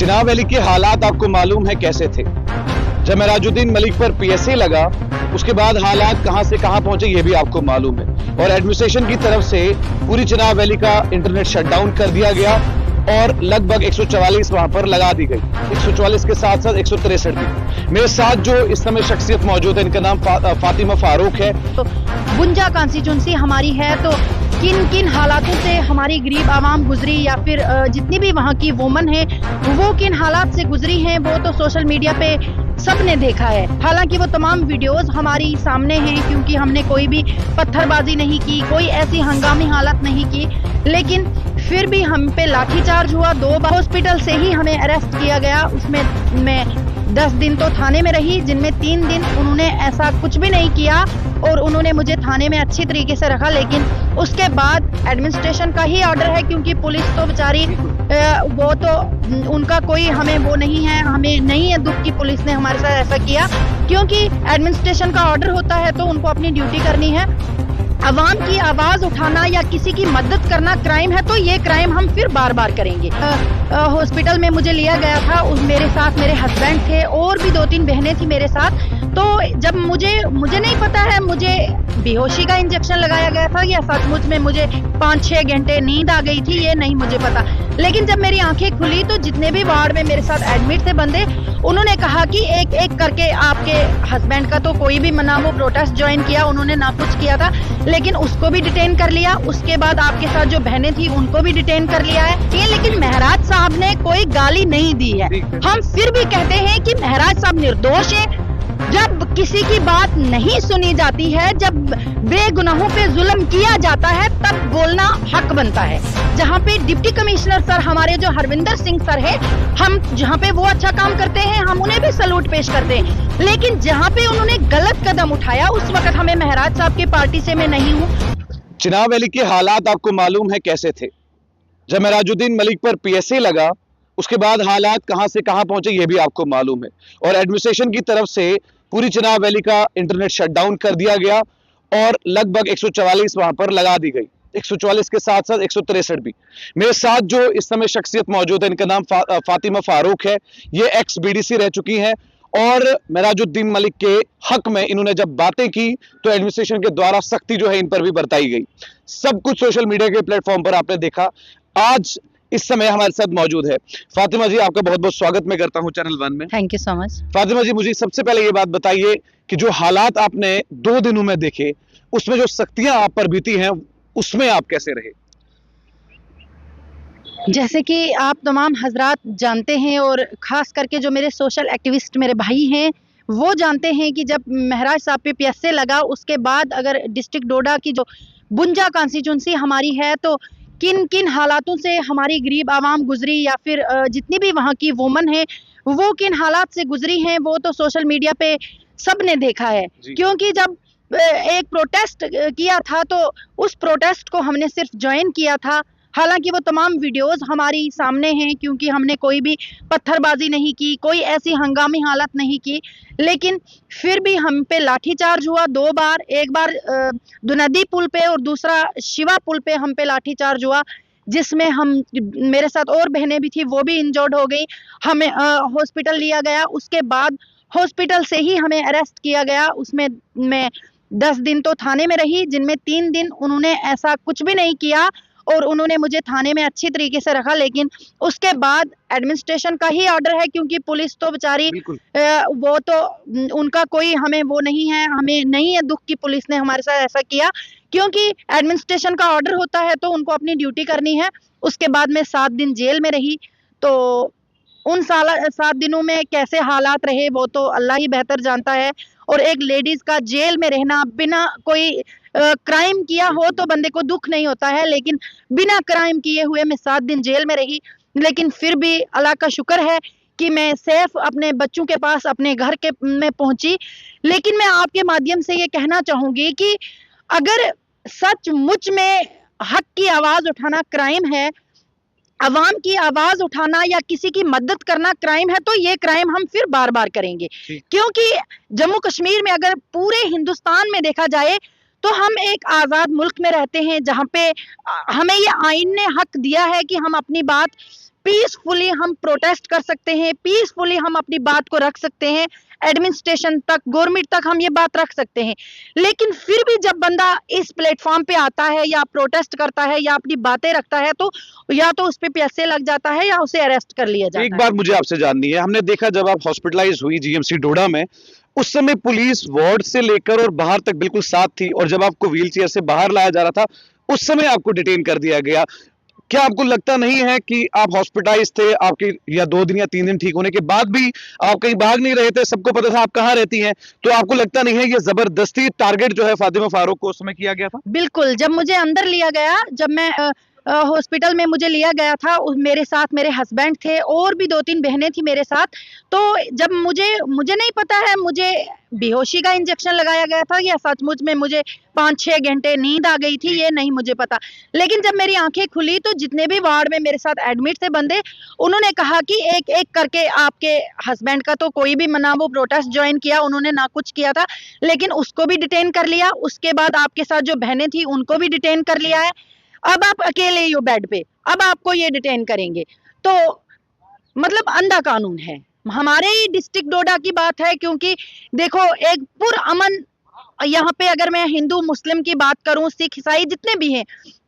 Chenab valley के हालात आपको मालूम है कैसे थे। जब मेराजुद्दीन मलिक पर पीएसए लगा उसके बाद हालात कहां से कहां पहुंचे ये भी आपको मालूम है और एडमिनिस्ट्रेशन की तरफ से पूरी चिनाब वैली का इंटरनेट शटडाउन कर दिया गया और लगभग 144 वहां पर लगा दी गई। 144 के साथ साथ 163 भी। मेरे साथ जो इस समय शख्सियत मौजूद है इनका नाम फातिमा फारूक है। तो बुंजा कॉन्स्टिट्यूंसी हमारी है, तो किन किन हालातों से हमारी गरीब आवाम गुजरी या फिर जितनी भी वहाँ की वुमन है वो किन हालात से गुजरी हैं वो तो सोशल मीडिया पे सबने देखा है। हालांकि वो तमाम वीडियोस हमारी सामने हैं क्योंकि हमने कोई भी पत्थरबाजी नहीं की, कोई ऐसी हंगामी हालत नहीं की, लेकिन फिर भी हम पे लाठीचार्ज हुआ। 2 बार हॉस्पिटल से ही हमें अरेस्ट किया गया। उसमें मैं 10 दिन तो थाने में रही, जिनमें 3 दिन उन्होंने ऐसा कुछ भी नहीं किया और उन्होंने मुझे थाने में अच्छी तरीके से रखा। लेकिन उसके बाद एडमिनिस्ट्रेशन का ही ऑर्डर है क्योंकि पुलिस तो बेचारी वो तो उनका कोई हमें वो नहीं है, हमें नहीं है दुख की पुलिस ने हमारे साथ ऐसा किया, क्योंकि एडमिनिस्ट्रेशन का ऑर्डर होता है तो उनको अपनी ड्यूटी करनी है। अवाम की आवाज उठाना या किसी की मदद करना क्राइम है तो ये क्राइम हम फिर बार बार करेंगे। हॉस्पिटल में मुझे लिया गया था, मेरे साथ मेरे हस्बैंड थे और भी 2-3 बहनें थी मेरे साथ। तो जब मुझे नहीं पता है, मुझे बेहोशी का इंजेक्शन लगाया गया था या सचमुच में मुझे 5-6 घंटे नींद आ गई थी ये नहीं मुझे पता। लेकिन जब मेरी आंखें खुली तो जितने भी वार्ड में मेरे साथ एडमिट थे बंदे, उन्होंने कहा कि एक एक करके आपके हस्बैंड का तो कोई भी मना वो प्रोटेस्ट ज्वाइन किया, उन्होंने ना कुछ किया था लेकिन उसको भी डिटेन कर लिया। उसके बाद आपके साथ जो बहनें थी उनको भी डिटेन कर लिया है। लेकिन महराज साहब ने कोई गाली नहीं दी है। हम फिर भी कहते हैं कि महराज साहब निर्दोष है। जब किसी की बात नहीं सुनी जाती है, जब बेगुनाहों पे जुल्म किया जाता है तब बोलना हक बनता है। जहाँ पे डिप्टी कमिश्नर सर हमारे जो हरविंदर सिंह सर है, हम जहाँ पे वो अच्छा काम करते हैं हम उन्हें भी सैल्यूट पेश करते हैं, लेकिन जहाँ पे उन्होंने गलत कदम उठाया उस वक्त हमें महराज साहब की पार्टी से मैं नहीं हूँ। चिनाब वैली के हालात आपको मालूम है कैसे थे। जब मेराजुद्दीन मलिक पर पीएसए लगा उसके बाद हालात कहां से कहां पहुंचे ये भी आपको मालूम है और एडमिनिस्ट्रेशन की तरफ से पूरी चिनाब वैली का इंटरनेट शटडाउन कर दिया गया और लगभग 144 वहां पर लगा दी गई। 144 के साथ साथ 163 भी। मेरे साथ जो इस समय शख्सियत मौजूद है इनका नाम फातिमा फारूक है। ये एक्स बीडीसी रह चुकी हैं और मेराजुद्दीन मलिक के हक में इन्होंने जब बातें की तो एडमिनिस्ट्रेशन के द्वारा सख्ती जो है इन पर भी बरताई गई। सब कुछ सोशल मीडिया के प्लेटफॉर्म पर आपने देखा। आज इस समय हमारे साथ मौजूद है फातिमा जी, आपका बहुत बहुत स्वागत मैं करता हूं चैनल 1 में। Thank you so much. Fatima ji, मुझे सबसे पहले ये बात बताइए कि जो हालात आपने 2 दिनों में देखे उसमें जो सख्तियां आप पर बीती हैं उसमें आप कैसे रहे? जैसे कि आप तमाम हजरात जानते हैं और ख़ास करके जो मेरे सोशल एक्टिविस्ट मेरे भाई हैं वो जानते हैं कि जब महराज साहब पे पीएसए लगा उसके बाद अगर डिस्ट्रिक्ट डोडा की जो बुंजा कॉन्स्टिट्यूंसी हमारी है तो किन किन हालातों से हमारी गरीब आवाम गुजरी या फिर जितनी भी वहाँ की वुमन है वो किन हालात से गुजरी हैं वो तो सोशल मीडिया पे सबने देखा है। क्योंकि जब एक प्रोटेस्ट किया था तो उस प्रोटेस्ट को हमने सिर्फ ज्वाइन किया था। हालांकि वो तमाम वीडियोस हमारी सामने हैं क्योंकि हमने कोई भी पत्थरबाजी नहीं की, कोई ऐसी हंगामी हालत नहीं की, लेकिन फिर भी हम पे लाठीचार्ज हुआ 2 बार। एक बार दुनदी पुल पे और दूसरा शिवा पुल पे हम पे लाठीचार्ज हुआ, जिसमें हम मेरे साथ और बहनें भी थी वो भी इंजर्ड हो गई। हमें हॉस्पिटल लिया गया, उसके बाद हॉस्पिटल से ही हमें अरेस्ट किया गया। उसमें मैं 10 दिन तो थाने में रही, जिनमें 3 दिन उन्होंने ऐसा कुछ भी नहीं किया और उन्होंने मुझे थाने में अच्छी तरीके से रखा। लेकिन उसके बाद एडमिनिस्ट्रेशन का ही ऑर्डर है क्योंकि पुलिस तो बेचारी वो तो उनका कोई हमें वो नहीं है, हमें नहीं है दुख की पुलिस ने हमारे साथ ऐसा किया, क्योंकि एडमिनिस्ट्रेशन का ऑर्डर होता है तो उनको अपनी ड्यूटी करनी है। उसके बाद मैं 7 दिन जेल में रही। तो उन 7 दिनों में कैसे हालात रहे वो तो अल्लाह ही बेहतर जानता है। और एक लेडीज का जेल में रहना, बिना कोई क्राइम किया हो तो बंदे को दुख नहीं होता है, लेकिन बिना क्राइम किए हुए मैं 7 दिन जेल में रही। लेकिन फिर भी अल्लाह का शुक्र है कि मैं सेफ अपने बच्चों के पास अपने घर के में पहुंची। लेकिन मैं आपके माध्यम से ये कहना चाहूंगी कि अगर सचमुच में हक की आवाज उठाना क्राइम है, अवाम की आवाज उठाना या किसी की मदद करना क्राइम है, तो ये क्राइम हम फिर बार बार करेंगे। क्योंकि जम्मू कश्मीर में अगर पूरे हिंदुस्तान में देखा जाए तो हम एक आज़ाद मुल्क में रहते हैं जहाँ पे हमें ये आइन ने हक दिया है कि हम अपनी बात पीसफुली हम प्रोटेस्ट कर सकते हैं, पीसफुली हम अपनी बात को रख सकते हैं, एडमिनिस्ट्रेशन तक, गवर्नमेंट तक हम ये बात रख सकते हैं। लेकिन फिर भी जब बंदा इस प्लेटफॉर्म पे आता है या प्रोटेस्ट करता है या अपनी बातें रखता है, तो या तो उस पे पैसे लग जाता है या उसे अरेस्ट कर लिया जाता है। एक बात मुझे आपसे जाननी है, हमने देखा जब आप हॉस्पिटलाइज हुई जीएमसी डोडा में, उस समय पुलिस वार्ड से लेकर और बाहर तक बिल्कुल साथ थी, और जब आपको व्हील चेयर से बाहर लाया जा रहा था उस समय आपको डिटेन कर दिया गया। क्या आपको लगता नहीं है कि आप हॉस्पिटलाइज थे, आपके या 2 दिन या 3 दिन ठीक होने के बाद भी आप कहीं भाग नहीं रहे थे, सबको पता था आप कहाँ रहती हैं, तो आपको लगता नहीं है ये जबरदस्ती टारगेट जो है फातिमा फारूक को उस समय किया गया था? बिल्कुल, जब मुझे अंदर लिया गया, जब मैं हॉस्पिटल में मुझे लिया गया था, मेरे साथ मेरे हस्बैंड थे और भी 2-3 बहनें थी मेरे साथ। तो जब मुझे नहीं पता है, मुझे बेहोशी का इंजेक्शन लगाया गया था या सचमुच में मुझे 5-6 घंटे नींद आ गई थी, ये नहीं मुझे पता। लेकिन जब मेरी आंखें खुली तो जितने भी वार्ड में मेरे साथ एडमिट थे बंदे, उन्होंने कहा कि एक एक करके आपके हस्बैंड का तो कोई भी ना वो प्रोटेस्ट ज्वाइन किया, उन्होंने ना कुछ किया था, लेकिन उसको भी डिटेन कर लिया। उसके बाद आपके साथ जो बहनें थी उनको भी डिटेन कर लिया है। अब आप अकेले ही हो बेड पे, अब आपको ये डिटेन करेंगे। तो मतलब अंधा कानून है। हमारे ही डिस्ट्रिक्ट डोडा की बात है, क्योंकि देखो एक पुरअमन, यहाँ पे अगर मैं हिंदू मुस्लिम की बात करूं, सिख ईसाई जितने भी हैं,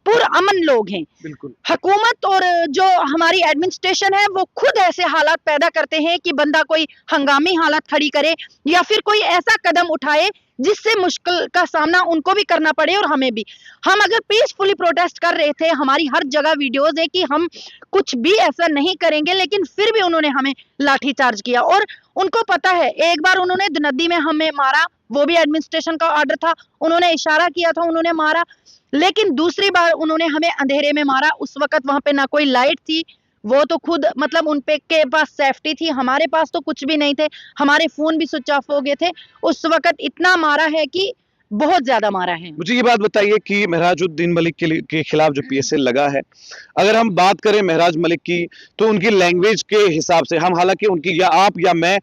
पुरअमन लोग हैं। बिल्कुल। हुकूमत और जो हमारी एडमिनिस्ट्रेशन है वो खुद ऐसे हालात पैदा करते हैं कि बंदा कोई हंगामी हालत खड़ी करे या फिर कोई ऐसा कदम उठाए जिससे मुश्किल का सामना उनको भी करना पड़े और हमें भी। हम अगर पीसफुली प्रोटेस्ट कर रहे थे, हमारी हर जगह वीडियोस है कि हम कुछ भी ऐसा नहीं करेंगे, लेकिन फिर भी उन्होंने हमें लाठी चार्ज किया। और उनको पता है, एक बार उन्होंने नदी में हमें मारा, वो भी एडमिनिस्ट्रेशन का ऑर्डर था, उन्होंने इशारा किया था, उन्होंने मारा। लेकिन दूसरी बार उन्होंने हमें अंधेरे में मारा। उस वक्त वहां पे ना कोई लाइट थी, वो तो खुद मतलब उन पे के पास सेफ्टी थी, हमारे पास तो कुछ भी नहीं थे, हमारे फोन भी स्विच ऑफ हो गए थे। उस वक्त इतना मारा है कि बहुत ज्यादा मारा है। मुझे ये बात बताइए कि महराजुद्दीन मलिक के खिलाफ जो पीएसए लगा है, अगर हम बात करें महराज मलिक की, तो उनकी लैंग्वेज के हिसाब से हम, हालांकि उनकी या आप या मैं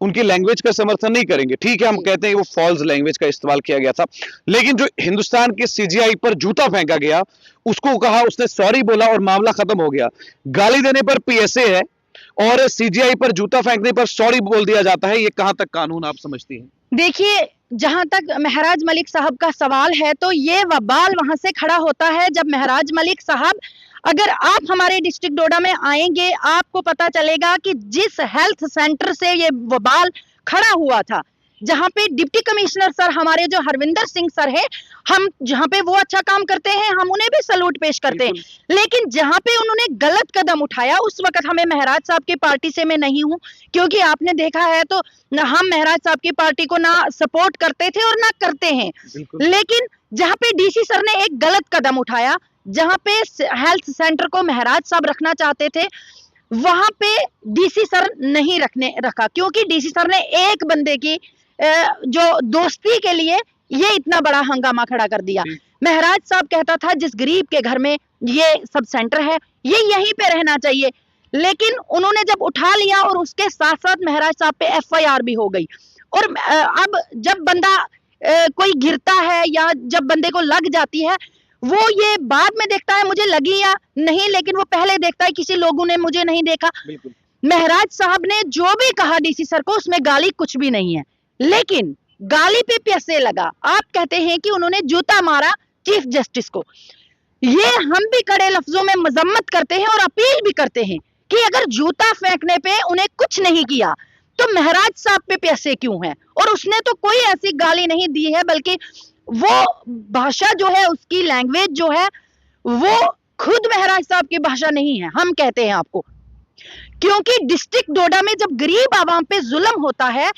उनकी लैंग्वेज का समर्थन नहीं करेंगे, ठीक है, हम कहते हैं कि वो फॉल्स लैंग्वेज का इस्तेमाल किया गया था, लेकिन जो हिंदुस्तान के सीजीआई पर जूता फेंका गया, उसको कहा, उसने सॉरी बोला और मामला खत्म हो गया। गाली देने पर पीएसए है और सीजीआई पर जूता फेंकने पर सॉरी बोल दिया जाता है, ये कहां तक कानून आप समझती हैं? देखिए, जहां तक महराज मलिक साहब का सवाल है, तो ये वबाल वहां से खड़ा होता है जब महराज मलिक साहब, अगर आप हमारे डिस्ट्रिक्ट डोडा में आएंगे, आपको पता चलेगा कि जिस हेल्थ सेंटर से ये वबाल खड़ा हुआ था, जहां पे डिप्टी कमिश्नर सर हमारे जो हरविंदर सिंह सर है, हम जहां पे वो अच्छा काम करते हैं, हम उन्हें भी सलूट पेश करते हैं। लेकिन जहां पे उन्होंने गलत कदम उठाया, उस वक्त हमें महराज साहब की पार्टी से मैं नहीं हूं, क्योंकि आपने देखा है तो हम महराज साहब की पार्टी को ना सपोर्ट करते थे और ना करते हैं। लेकिन जहां पे डीसी सर ने एक गलत कदम उठाया, जहां पे हेल्थ सेंटर को महराज साहब रखना चाहते थे, वहां पे डीसी सर नहीं रखा, क्योंकि डीसी सर ने एक बंदे की जो दोस्ती के लिए ये इतना बड़ा हंगामा खड़ा कर दिया। महराज साहब कहता था जिस गरीब के घर में ये सब सेंटर है, ये यहीं पे रहना चाहिए, लेकिन उन्होंने जब उठा लिया और उसके साथ साथ महराज साहब पे एफआईआर भी हो गई। और अब जब बंदा कोई गिरता है या जब बंदे को लग जाती है, वो ये बाद में देखता है मुझे लगी या नहीं, लेकिन वो पहले देखता है किसी लोगों ने मुझे नहीं देखा। महराज साहब ने जो भी कहा डीसी सर को, उसमें गाली कुछ भी नहीं है, लेकिन गाली पे पैसे लगा। आप कहते हैं कि उन्होंने जूता मारा चीफ जस्टिस को, ये हम भी कड़े लफ्जों में मजम्मत करते हैं और अपील भी करते हैं कि अगर जूता फेंकने पे उन्हें कुछ नहीं किया तो महराज साहब पे पैसे क्यों हैं? और उसने तो कोई ऐसी गाली नहीं दी है, बल्कि वो भाषा जो है, उसकी लैंग्वेज जो है, वो खुद महराज साहब की भाषा नहीं है, हम कहते हैं आपको। क्योंकि डिस्ट्रिक्ट डोडा में जब गरीब आवाम पे जुल्म होता है,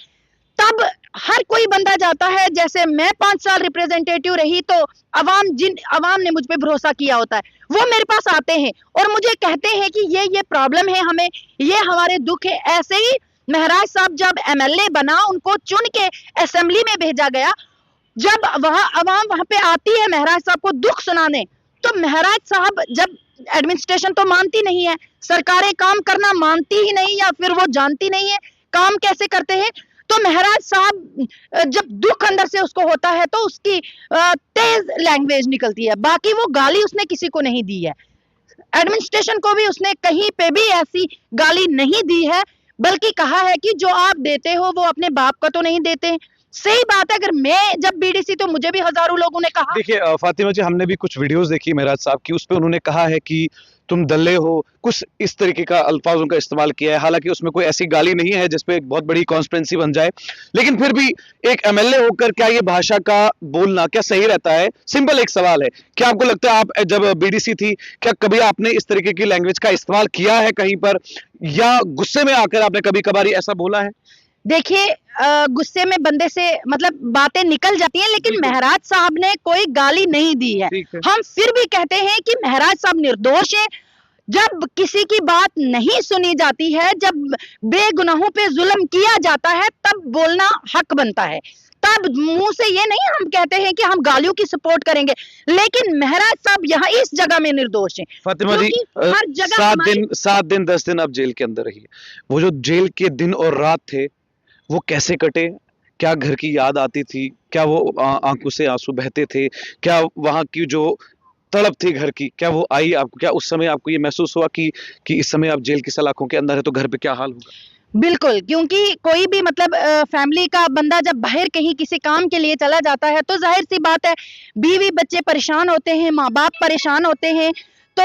तब हर कोई बंदा जाता है, जैसे मैं 5 साल रिप्रेजेंटेटिव रही, तो अवाम ने मुझ पे भरोसा किया होता है, वो मेरे पास आते हैं और मुझे कहते हैं कि ये प्रॉब्लम है, हमें ये हमारे दुख है। ऐसे ही महराज साहब जब एमएलए बना, उनको चुन के असेंबली में भेजा गया, जब अवाम वहां पे आती है महराज साहब को दुख सुनाने, तो महराज साहब, जब एडमिनिस्ट्रेशन तो मानती नहीं है, सरकारें काम करना मानती ही नहीं, या फिर वो जानती नहीं है काम कैसे करते हैं, तो महराज साहब जब दुख अंदर से उसको होता है तो उसकी तेज लैंग्वेज निकलती है। बाकी वो गाली उसने किसी को नहीं दी है। एडमिनिस्ट्रेशन को भी उसने कहीं पे भी ऐसी गाली नहीं दी है, बल्कि कहा है कि जो आप देते हो वो अपने बाप का तो नहीं देते। सही बात है, अगर मैं जब बीडीसी तो मुझे भी हजारों लोगों ने कहा। देखिए फातिमा जी, हमने भी कुछ वीडियोस देखी महराज साहब की, उस पे उन्होंने कहा है कि तुम दल्ले हो, कुछ इस तरीके का अल्फाजों का इस्तेमाल किया है। हालांकि उसमें कोई ऐसी गाली नहीं है जिसपे एक बहुत बड़ी कॉन्स्पिरेंसी बन जाए, लेकिन फिर भी एक एमएलए होकर क्या ये भाषा का बोलना क्या सही रहता है? सिंपल एक सवाल है, क्या आपको लगता है, आप जब बीडीसी थी, क्या कभी आपने इस तरीके की लैंग्वेज का इस्तेमाल किया है कहीं पर, या गुस्से में आकर आपने कभी कभार ऐसा बोला है? देखिए, गुस्से में बंदे से मतलब बातें निकल जाती हैं, लेकिन महराज साहब ने कोई गाली नहीं दी है। हम फिर भी कहते हैं कि महराज साहब निर्दोष है। जब किसी की बात नहीं सुनी जाती है, जब बेगुनाहों पे जुल्म किया जाता है, तब बोलना हक बनता है। तब मुंह से ये नहीं हम कहते हैं कि हम गालियों की सपोर्ट करेंगे, लेकिन महराज साहब यहाँ इस जगह में निर्दोष हैं। फातिमा जी, हर जगह 7 दिन 10 दिन आप जेल के अंदर रही, वो जो जेल के दिन और रात थे वो कैसे कटे? क्या घर की याद आती थी? क्या वो आंखों से आंसू बहते थे? क्या वहां की जो तड़प थी घर की, क्या वो आई आपको? क्या उस समय आपको ये महसूस हुआ कि इस समय आप जेल की सलाखों के अंदर है तो घर पे क्या हाल होगा? बिल्कुल, क्योंकि कोई भी मतलब फैमिली का बंदा जब बाहर कहीं किसी काम के लिए चला जाता है तो जाहिर सी बात है बीवी बच्चे परेशान होते हैं, माँ बाप परेशान होते हैं। तो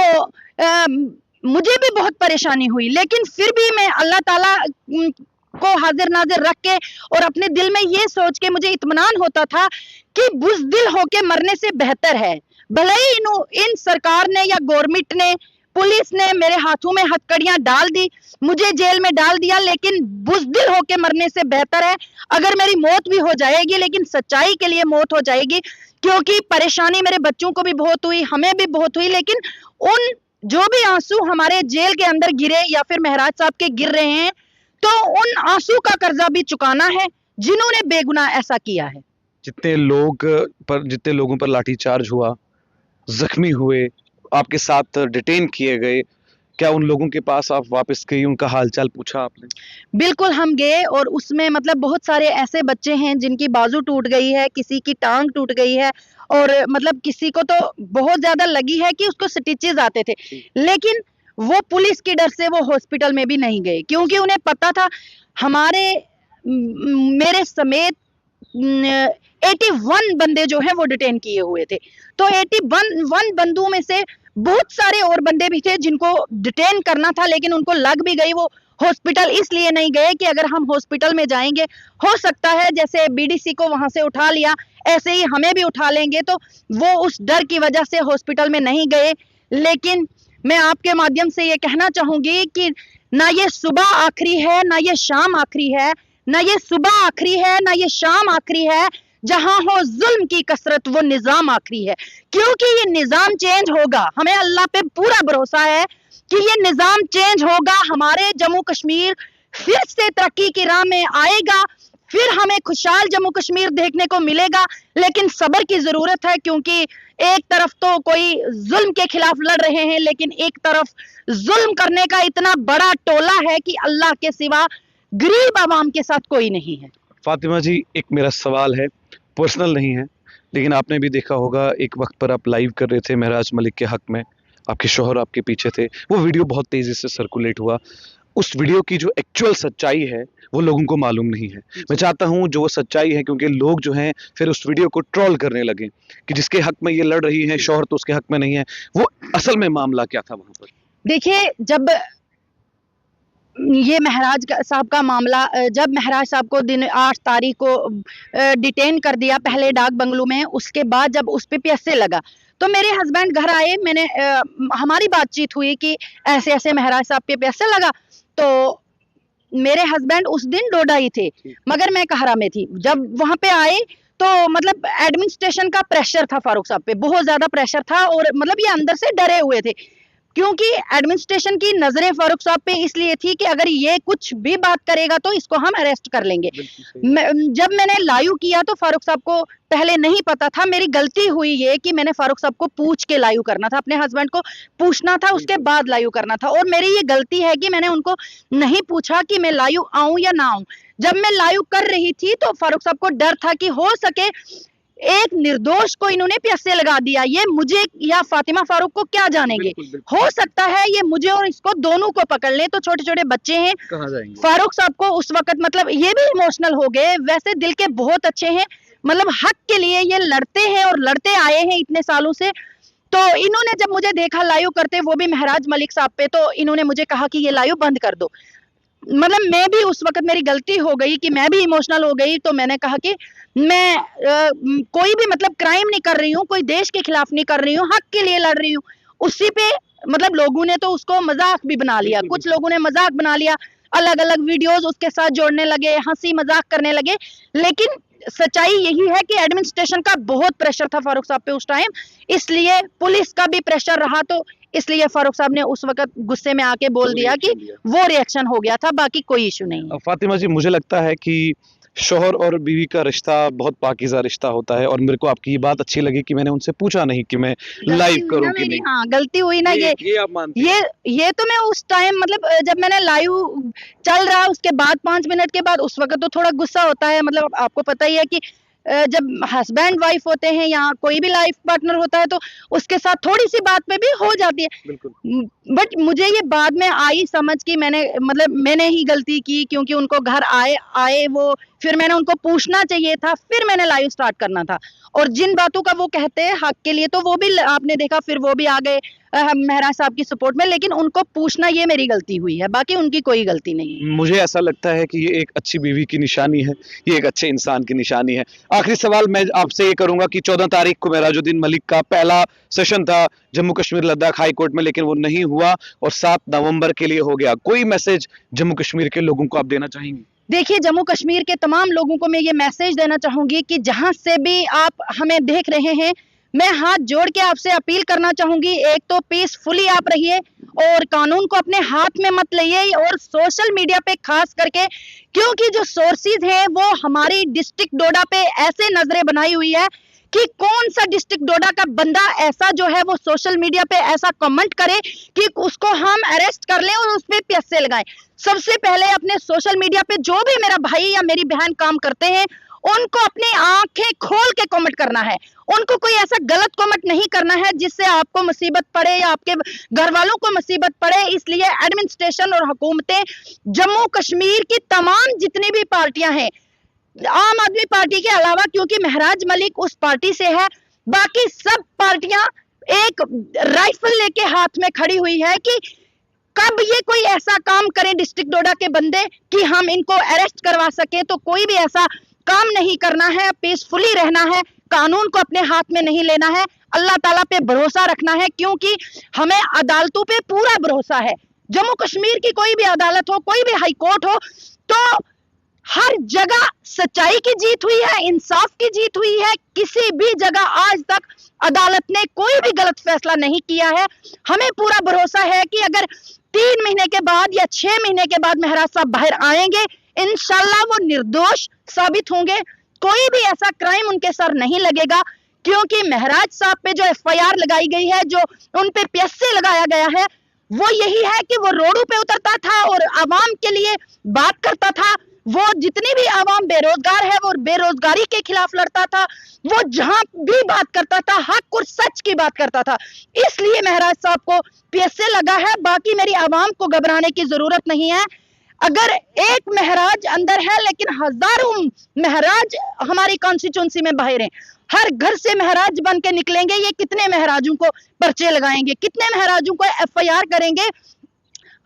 मुझे भी बहुत परेशानी हुई, लेकिन फिर भी मैं अल्लाह ताला को हाजिर नाजिर रख के और अपने दिल में ये सोच के मुझे इत्मीनान होता था कि बुज़दिल होके मरने से बेहतर है। भले ही इन सरकार ने या गवर्नमेंट ने, पुलिस ने मेरे हाथों में हथकड़ियां डाल दी, मुझे जेल में डाल दिया, लेकिन बुज़दिल होके मरने से बेहतर है अगर मेरी मौत भी हो जाएगी, लेकिन सच्चाई के लिए मौत हो जाएगी। क्योंकि परेशानी मेरे बच्चों को भी बहुत हुई, हमें भी बहुत हुई, लेकिन उन जो भी आंसू हमारे जेल के अंदर गिरे या फिर महराज साहब के गिर रहे हैं, तो उन आंसू का कर्जा भी चुकाना है जिन्होंने बेगुनाह ऐसा किया है। जितने लोगों पर लाठीचार्ज हुआ, जख्मी हुए, आपके साथ डिटेन किए गए, क्या उन लोगों के पास आप वापस गई, उनका हालचाल पूछा आपने? बिल्कुल हम गए, और उसमें मतलब बहुत सारे ऐसे बच्चे हैं जिनकी बाजू टूट गई है, किसी की टांग टूट गई है, और मतलब किसी को तो बहुत ज्यादा लगी है कि उसको स्टिचेस आते थे, लेकिन वो पुलिस की डर से वो हॉस्पिटल में भी नहीं गए, क्योंकि उन्हें पता था मेरे समेत 81 बंदे जो हैं वो डिटेन किए हुए थे। तो 81 बंदों में से बहुत सारे और बंदे भी थे जिनको डिटेन करना था, लेकिन उनको लग भी गई। वो हॉस्पिटल इसलिए नहीं गए कि अगर हम हॉस्पिटल में जाएंगे, हो सकता है जैसे बीडीसी को वहां से उठा लिया ऐसे ही हमें भी उठा लेंगे, तो वो उस डर की वजह से हॉस्पिटल में नहीं गए। लेकिन मैं आपके माध्यम से ये कहना चाहूंगी कि ना ये सुबह आखिरी है, ना ये शाम आखिरी है, ना ये सुबह आखिरी है, ना ये शाम आखिरी है। जहां हो जुल्म की कसरत वो निजाम आखिरी है, क्योंकि ये निजाम चेंज होगा। हमें अल्लाह पे पूरा भरोसा है कि ये निजाम चेंज होगा, हमारे जम्मू कश्मीर फिर से तरक्की की राह में आएगा, फिर हमें खुशहाल जम्मू कश्मीर देखने को मिलेगा। लेकिन सब्र की जरूरत है, क्योंकि एक तरफ तो कोई जुल्म के खिलाफ लड़ रहे हैं, लेकिन एक तरफ जुल्म करने का इतना बड़ा टोला है कि अल्लाह के सिवा गरीब आवाम के साथ कोई नहीं है। फातिमा जी, एक मेरा सवाल है, पर्सनल नहीं है, लेकिन आपने भी देखा होगा एक वक्त पर आप लाइव कर रहे थे महराज मलिक के हक में, आपके शौहर आपके पीछे थे, वो वीडियो बहुत तेजी से सर्कुलेट हुआ। उस वीडियो की जो एक्चुअल सच्चाई है वो लोगों को मालूम नहीं है। मैं चाहता हूं जो वो सच्चाई है, क्योंकि लोग जो हैं फिर उस वीडियो को ट्रोल करने लगे कि जिसके हक में ये लड़ रही है शौहर तो उसके हक में नहीं है। वो असल में मामला क्या था वहां पर? देखिए, जब ये महराज साहब का मामला, जब महराज साहब को दिन 8 तारीख को डिटेन कर दिया पहले डाक बंगलो में, उसके बाद जब उस पे PSA लगा तो मेरे हस्बैंड घर आए, मैंने हमारी बातचीत हुई कि ऐसे ऐसे महराज साहब पे PSA लगा। तो मेरे हस्बैंड उस दिन डोडा ही थे, मगर मैं कहरा में थी। जब वहां पे आए तो मतलब एडमिनिस्ट्रेशन का प्रेशर था फारूक साहब पे, बहुत ज्यादा प्रेशर था, और मतलब ये अंदर से डरे हुए थे, क्योंकि एडमिनिस्ट्रेशन की नजरें फारूक साहब पे इसलिए थी कि अगर ये कुछ भी बात करेगा तो इसको हम अरेस्ट कर लेंगे। जब मैंने लाइव किया तो फारूक साहब को पहले नहीं पता था। मेरी गलती हुई ये कि मैंने फारूक साहब को पूछ के लाइव करना था, अपने हस्बैंड को पूछना था, उसके बाद लाइव करना था, और मेरी ये गलती है कि मैंने उनको नहीं पूछा कि मैं लाइव आऊं या ना आऊं। जब मैं लाइव कर रही थी तो फारूक साहब को डर था कि हो सके एक निर्दोष को इन्होंने प्यासे लगा दिया। ये मुझे या फातिमा फारूक को क्या जानेंगे। हो सकता है ये मुझे और इसको दोनों को पकड़ ले, तो छोटे छोटे बच्चे हैं, कहाँ जाएंगे। फारूक साहब को उस वक्त मतलब ये भी इमोशनल हो गए। वैसे दिल के बहुत अच्छे हैं, मतलब हक के लिए ये लड़ते हैं और लड़ते आए हैं इतने सालों से। तो इन्होंने जब मुझे देखा लाइव करते, वो भी महराज मलिक साहब पे, तो इन्होंने मुझे कहा कि ये लाइव बंद कर दो। मतलब मैं भी उस वक्त मेरी गलती हो गई कि मैं भी इमोशनल हो गई। तो मैंने कहा कि मैं कोई भी मतलब क्राइम नहीं कर रही हूँ, कोई देश के खिलाफ नहीं कर रही हूँ, हक के लिए लड़ रही हूँ। उसी पे मतलब लोगों ने तो उसको मजाक भी बना लिया, कुछ लोगों ने मजाक बना लिया, अलग अलग वीडियोस उसके साथ जोड़ने लगे, हंसी मजाक करने लगे। लेकिन सच्चाई यही है कि एडमिनिस्ट्रेशन का बहुत प्रेशर था फारूक साहब पे उस टाइम, इसलिए पुलिस का भी प्रेशर रहा, तो इसलिए फारूक साहब ने उस वक्त गुस्से में आके बोल दिया कि वो रिएक्शन हो गया था, बाकी कोई इशू नहीं है। फातिमा जी, मुझे लगता है कि शौहर और बीवी का रिश्ता बहुत पाकीज़ा रिश्ता होता है, और मेरे को आपकी ये बात अच्छी लगी कि मैंने उनसे पूछा नहीं कि मैं लाइव करूं कि नहीं। हाँ, गलती हुई ना। ये आप मानते हैं? ये तो मैं उस टाइम मतलब जब मैंने लाइव चल रहा उसके बाद 5 मिनट के बाद, उस वक्त तो थोड़ा गुस्सा होता है। मतलब आपको पता ही है कि जब हस्बैंड वाइफ होते हैं या कोई भी लाइफ पार्टनर होता है तो उसके साथ थोड़ी सी बात पे भी हो जाती है। बट मुझे ये बाद में आई समझ की मैंने ही गलती की, क्योंकि उनको घर आए वो, फिर मैंने उनको पूछना चाहिए था, फिर मैंने लाइव स्टार्ट करना था। और जिन बातों का वो कहते हैं हक के लिए, तो वो भी आपने देखा, फिर वो भी आ गए महराज साहब की सपोर्ट में। लेकिन उनको पूछना ये मेरी गलती हुई है, बाकी उनकी कोई गलती नहीं है। मुझे ऐसा लगता है कि ये एक अच्छी बीवी की निशानी है, ये एक अच्छे इंसान की निशानी है। आखिरी सवाल मैं आपसे ये करूंगा कि 14 तारीख को महराजुद्दीन मलिक का पहला सेशन था जम्मू कश्मीर लद्दाख हाई कोर्ट में, लेकिन वो नहीं हुआ और 7 नवंबर के लिए हो गया। कोई मैसेज जम्मू कश्मीर के लोगों को आप देना चाहेंगे? देखिए, जम्मू कश्मीर के तमाम लोगों को मैं ये मैसेज देना चाहूंगी कि जहां से भी आप हमें देख रहे हैं, मैं हाथ जोड़ के आपसे अपील करना चाहूंगी, एक तो पीसफुली आप रहिए और कानून को अपने हाथ में मत लाइए, और सोशल मीडिया पे खास करके, क्योंकि जो सोर्सेज हैं वो हमारी डिस्ट्रिक्ट डोडा पे ऐसे नजरें बनाई हुई है कि कौन सा डिस्ट्रिक्ट डोडा का बंदा ऐसा जो है वो सोशल मीडिया पे ऐसा कमेंट करे कि उसको हम अरेस्ट कर लें और उस पे प्यासे लगाएं। सबसे पहले अपने सोशल मीडिया पे जो भी मेरा भाई या मेरी बहन काम करते हैं, उनको अपनी आंखें खोल के कमेंट करना है। उनको कोई ऐसा गलत कमेंट नहीं करना है जिससे आपको मुसीबत पड़े या आपके घर वालों को मुसीबत पड़े। इसलिए एडमिनिस्ट्रेशन और हुकूमतें, जम्मू कश्मीर की तमाम जितनी भी पार्टियां हैं, आम आदमी पार्टी के अलावा, क्योंकि महराज मलिक उस पार्टी से है, बाकी सब पार्टियां एक राइफल लेके हाथ में खड़ी हुई है कि कब ये कोई ऐसा काम करें डिस्ट्रिक्ट डोडा के बंदे कि हम इनको अरेस्ट करवा सके। तो कोई भी ऐसा काम नहीं करना है, पीसफुली रहना है, कानून को अपने हाथ में नहीं लेना है, अल्लाह ताला पे भरोसा रखना है, क्योंकि हमें अदालतों पे पूरा भरोसा है। जम्मू कश्मीर की कोई भी अदालत हो, कोई भी हाई कोर्ट हो, तो हर जगह सच्चाई की जीत हुई है, इंसाफ की जीत हुई है। किसी भी जगह आज तक अदालत ने कोई भी गलत फैसला नहीं किया है। हमें पूरा भरोसा है कि अगर 3 महीने के बाद या 6 महीने के बाद महराज साहब बाहर आएंगे, इंशाल्लाह वो निर्दोष साबित होंगे, कोई भी ऐसा क्राइम उनके सर नहीं लगेगा। क्योंकि महराज साहब पे जो FIR लगाई गई है, जो उन पे प्यासे लगाया गया है, वो यही है कि वो रोडों पे उतरता था और आवाम के लिए बात करता था। वो जितनी भी आवाम बेरोजगार है, वो बेरोजगारी के खिलाफ लड़ता था। वो जहां भी बात करता था, हक और सच की बात करता था। इसलिए महराज साहब को प्यासे लगा है, बाकी मेरी आवाम को घबराने की जरूरत नहीं है। अगर एक महराज अंदर है, लेकिन हजारों महराज हमारी कॉन्स्टिट्यूंसी में बाहर हैं। हर घर से महराज बन के निकलेंगे। ये कितने महराजों को पर्चे लगाएंगे, कितने महराजों को FIR करेंगे।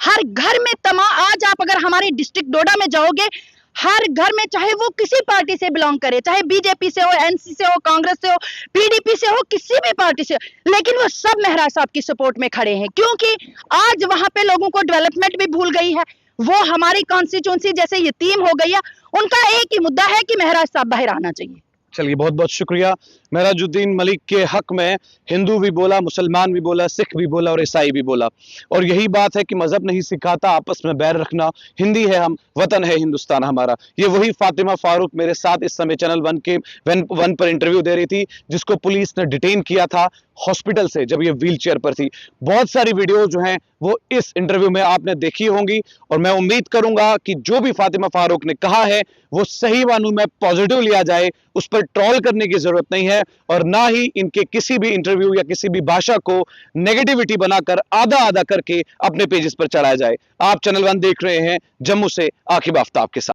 हर घर में आज आप अगर हमारे डिस्ट्रिक्ट डोडा में जाओगे, हर घर में, चाहे वो किसी पार्टी से बिलोंग करे, चाहे बीजेपी से हो, NC से हो, कांग्रेस से हो, PDP से हो, किसी भी पार्टी से, लेकिन वो सब महराज साहब की सपोर्ट में खड़े हैं। क्योंकि आज वहां पे लोगों को डेवलपमेंट भी भूल गई है। वो हमारी कॉन्स्टिट्यूंसी जैसे यतीम हो गई है। उनका एक ही मुद्दा है कि महराज साहब बाहर आना चाहिए। चलिए, बहुत बहुत शुक्रिया। महराजुद्दीन मलिक के हक में हिंदू भी बोला, मुसलमान भी बोला, सिख भी बोला और ईसाई भी बोला। और यही बात है कि मजहब नहीं सिखाता आपस में बैर रखना। हिंदी है हम, वतन है हिंदुस्तान हमारा। ये वही फातिमा फारूक मेरे साथ इस समय चैनल वन पर इंटरव्यू दे रही थी, जिसको पुलिस ने डिटेन किया था हॉस्पिटल से जब ये व्हीलचेयर पर थी। बहुत सारी वीडियो जो हैं वो इस इंटरव्यू में आपने देखी होंगी, और मैं उम्मीद करूंगा कि जो भी फातिमा फारूक ने कहा है वो सही मानों में पॉजिटिव लिया जाए। उस पर ट्रोल करने की जरूरत नहीं है, और ना ही इनके किसी भी इंटरव्यू या किसी भी भाषा को नेगेटिविटी बनाकर आधा आधा करके अपने पेजेस पर चढ़ाया जाए। आप चैनल वन देख रहे हैं, जम्मू से आकिब आफ्ताब के साथ।